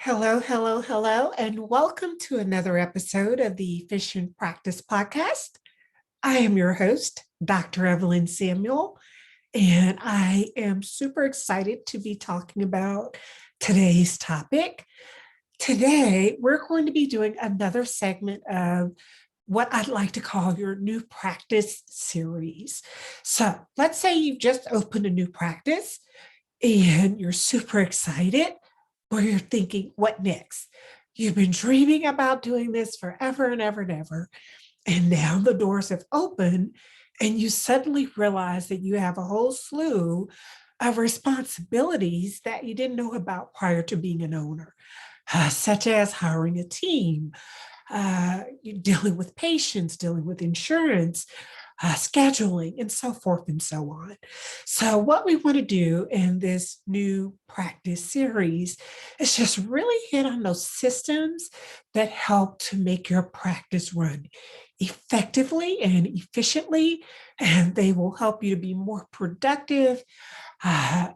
Hello, hello, hello, and welcome to another episode of the Efficient Practice Podcast. I am your host, Dr. Evelyn Samuel, and I am super excited to be talking about today's topic. Today, we're going to be doing another segment of what I'd like to call your new practice series. So let's say you've just opened a new practice and you're super excited, or you're thinking, what next? You've been dreaming about doing this forever and ever and ever. And now the doors have opened, and you suddenly realize that you have a whole slew of responsibilities that you didn't know about prior to being an owner, such as hiring a team, you're dealing with patients, dealing with insurance, scheduling, and so forth and so on. So, what we want to do in this new practice series is just really hit on those systems that help to make your practice run effectively and efficiently, and they will help you to be more productive,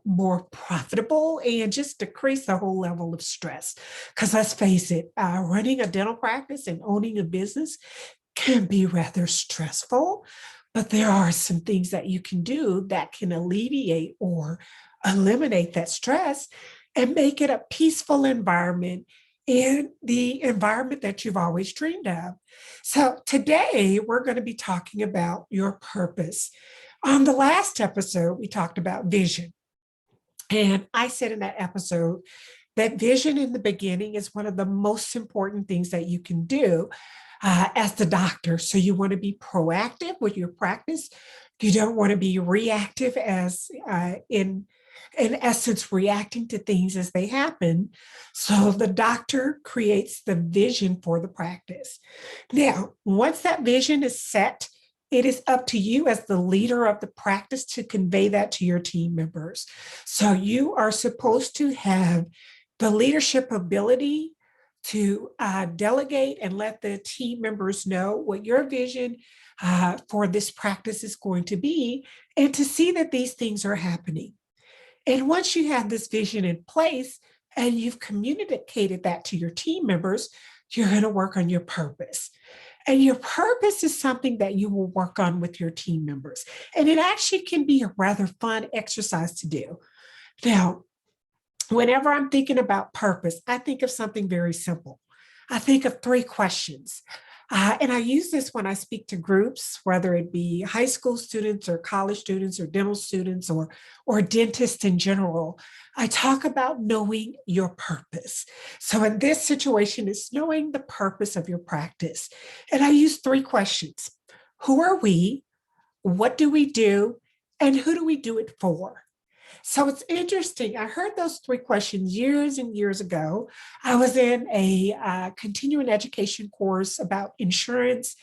more profitable, and just decrease the whole level of stress. Because let's face it, running a dental practice and owning a business can be rather stressful, but there are some things that you can do that can alleviate or eliminate that stress and make it a peaceful environment in the environment that you've always dreamed of. So, today we're going to be talking about your purpose. On the last episode, we talked about vision. And I said in that episode that vision in the beginning is one of the most important things that you can do as the doctor. So you want to be proactive with your practice. You don't want to be reactive, as in essence, reacting to things as they happen. So the doctor creates the vision for the practice. Now, once that vision is set, it is up to you as the leader of the practice to convey that to your team members. So you are supposed to have the leadership ability to delegate and let the team members know what your vision for this practice is going to be, and to see that these things are happening. And once you have this vision in place and you've communicated that to your team members, you're going to work on your purpose. And your purpose is something that you will work on with your team members. And it actually can be a rather fun exercise to do. Now, whenever I'm thinking about purpose, I think of something very simple. I think of three questions. And I use this when I speak to groups, whether it be high school students or college students or dental students or dentists in general. I talk about knowing your purpose. So in this situation, it's knowing the purpose of your practice. And I use three questions. Who are we? What do we do? And who do we do it for? So it's interesting. I heard those three questions years and years ago. I was in a continuing education course about insurance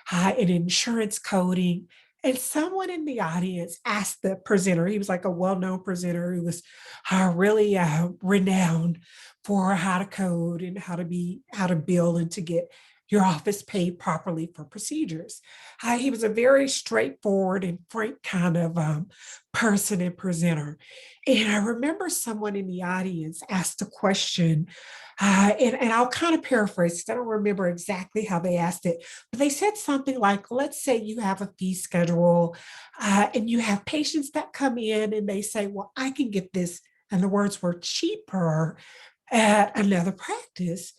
and insurance coding. And someone in the audience asked the presenter, he was like a well known presenter who was really renowned for how to code and how to bill and to get your office paid properly for procedures. He was a very straightforward and frank kind of person and presenter. And I remember someone in the audience asked a question, and I'll kind of paraphrase because I don't remember exactly how they asked it, but they said something like, let's say you have a fee schedule and you have patients that come in and they say, well, I can get this, and the words were cheaper at another practice.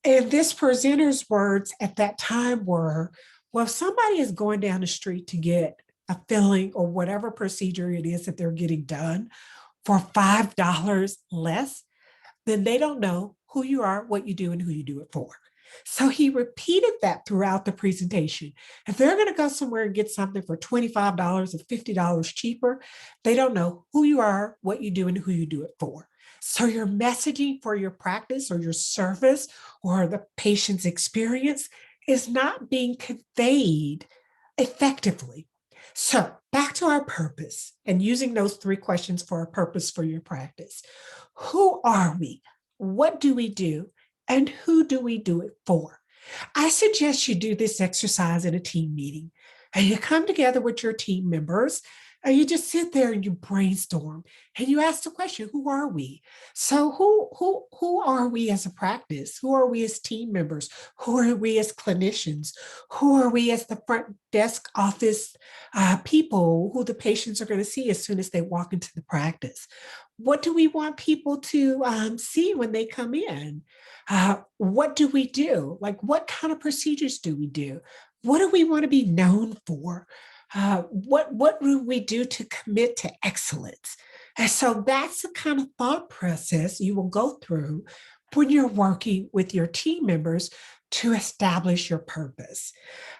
And this presenter's words at that time were, well, if somebody is going down the street to get a filling or whatever procedure it is that they're getting done for $5 less, then they don't know who you are, what you do, and who you do it for. So he repeated that throughout the presentation. If they're going to go somewhere and get something for $25 or $50 cheaper, they don't know who you are, what you do, and who you do it for. So your messaging for your practice or your service or the patient's experience is not being conveyed effectively. So back to our purpose and using those three questions for a purpose for your practice. Who are we? What do we do? And who do we do it for? I suggest you do this exercise in a team meeting and you come together with your team members And you just sit there and you brainstorm and you ask the question, who are we? So who are we as a practice? Who are we as team members? Who are we as clinicians? Who are we as the front desk office people who the patients are going to see as soon as they walk into the practice? What do we want people to see when they come in? What do we do? Like, what kind of procedures do we do? What do we want to be known for? What do we do to commit to excellence? And so that's the kind of thought process you will go through when you're working with your team members to establish your purpose.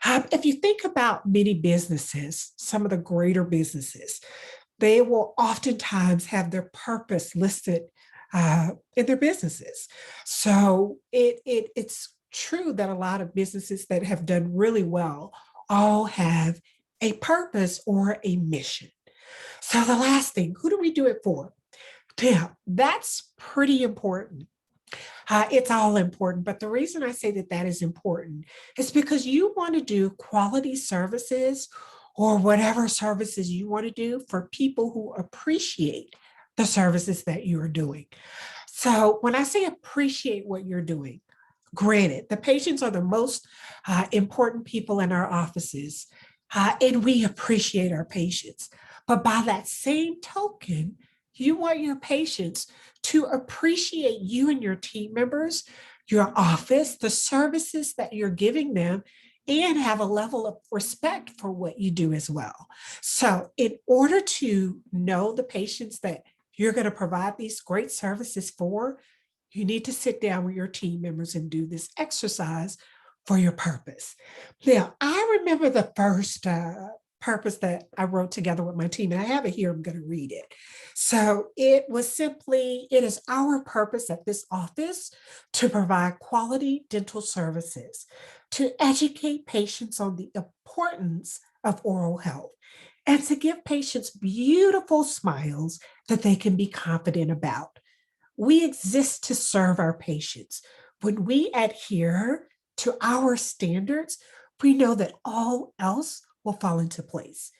If you think about many businesses, some of the greater businesses, they will oftentimes have their purpose listed in their businesses. So it's true that a lot of businesses that have done really well all have a purpose or a mission. So the last thing, who do we do it for? Yeah, that's pretty important. It's all important, but the reason I say that that is important is because you want to do quality services or whatever services you want to do for people who appreciate the services that you are doing. So when I say appreciate what you're doing, granted, the patients are the most important people in our offices, and we appreciate our patients. But by that same token, you want your patients to appreciate you and your team members, your office, the services that you're giving them, and have a level of respect for what you do as well. So, in order to know the patients that you're going to provide these great services for, you need to sit down with your team members and do this exercise for your purpose. Now, I remember the first purpose that I wrote together with my team, and I have it here. I'm going to read it. So it was simply, it is our purpose at this office to provide quality dental services, to educate patients on the importance of oral health, and to give patients beautiful smiles that they can be confident about. We exist to serve our patients. When we adhere to our standards, we know that all else will fall into place.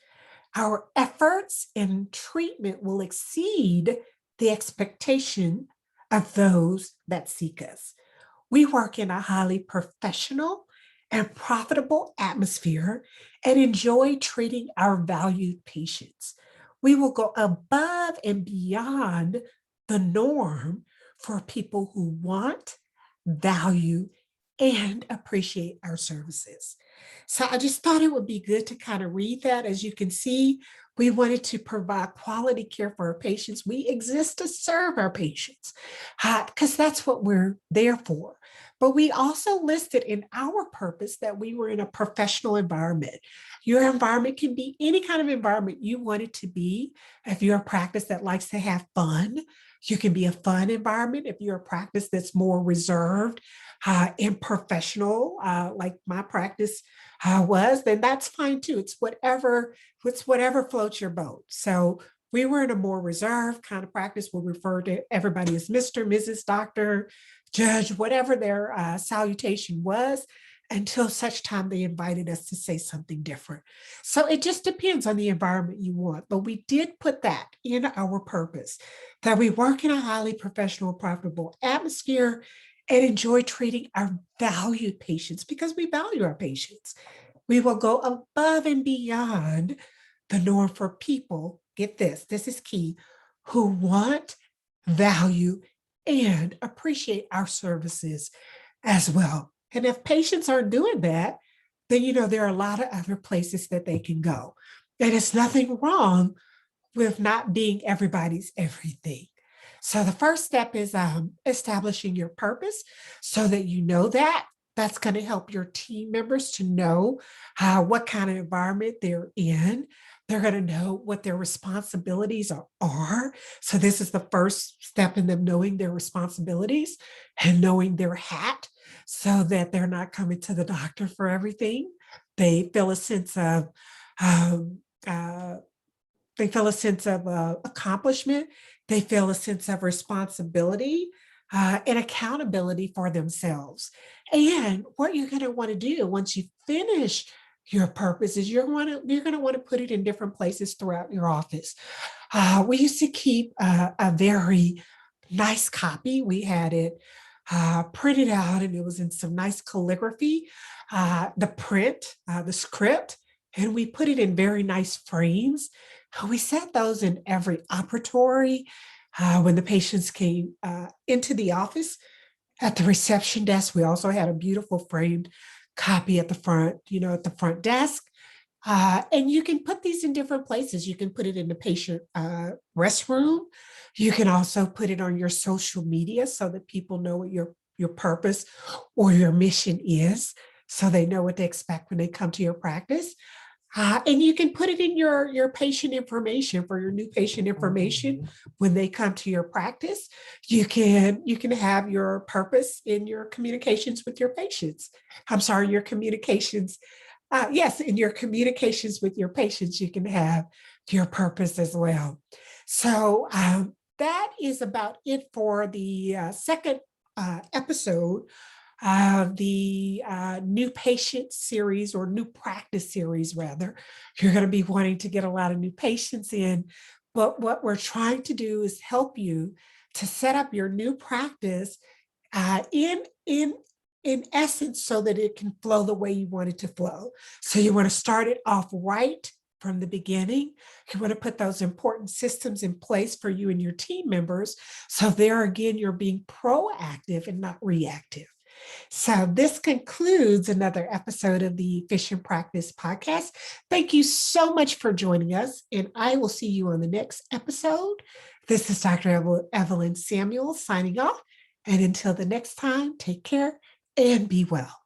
Our efforts and treatment will exceed the expectation of those that seek us. We work in a highly professional and profitable atmosphere and enjoy treating our valued patients. We will go above and beyond the norm for people who want, value, and appreciate our services. So I just thought it would be good to kind of read that. As you can see, we wanted to provide quality care for our patients. We exist to serve our patients because that's what we're there for. But we also listed in our purpose that we were in a professional environment. Your environment can be any kind of environment you want it to be. If you're a practice that likes to have fun, you can be a fun environment. If you're a practice that's more reserved and professional, like my practice was, then that's fine too. It's whatever floats your boat. So we were in a more reserved kind of practice. We'll refer to everybody as Mr., Mrs., Doctor, Judge, whatever their salutation was, until such time they invited us to say something different. So it just depends on the environment you want. But we did put that in our purpose, that we work in a highly professional, profitable atmosphere and enjoy treating our valued patients because we value our patients. We will go above and beyond the norm for people, get this is key, who want, value, and appreciate our services as well. And if patients aren't doing that, then there are a lot of other places that they can go. And it's nothing wrong with not being everybody's everything. So the first step is establishing your purpose so that you know that. That's going to help your team members to know what kind of environment they're in. They're going to know what their responsibilities are. So this is the first step in them knowing their responsibilities and knowing their hat so that they're not coming to the doctor for everything. They feel a sense of um, uh, accomplishment. They feel a sense of responsibility and accountability for themselves. And what you're going to want to do once you finish your purpose is you're going to want to put it in different places throughout your office. We used to keep a very nice copy. We had it printed out and it was in some nice calligraphy, the print, the script, and we put it in very nice frames. We set those in every operatory. When the patients came into the office, at the reception desk, we also had a beautiful framed copy at the front, at the front desk. And you can put these in different places. You can put it in the patient restroom. You can also put it on your social media so that people know what your purpose or your mission is, so they know what to expect when they come to your practice. And you can put it in your patient information for your new patient information when they come to your practice. You can have your purpose in your communications with your patients. I'm sorry, your communications. Yes, in your communications with your patients, you can have your purpose as well. So that is about it for the second episode the new patient series, or new practice series, rather. You're going to be wanting to get a lot of new patients in. But what we're trying to do is help you to set up your new practice in essence, so that it can flow the way you want it to flow. So you want to start it off right from the beginning. You want to put those important systems in place for you and your team members. So there again, you're being proactive and not reactive. So this concludes another episode of the Efficient Practice podcast. Thank you so much for joining us, and I will see you on the next episode. This is Dr. Evelyn Samuel signing off. And until the next time, take care and be well.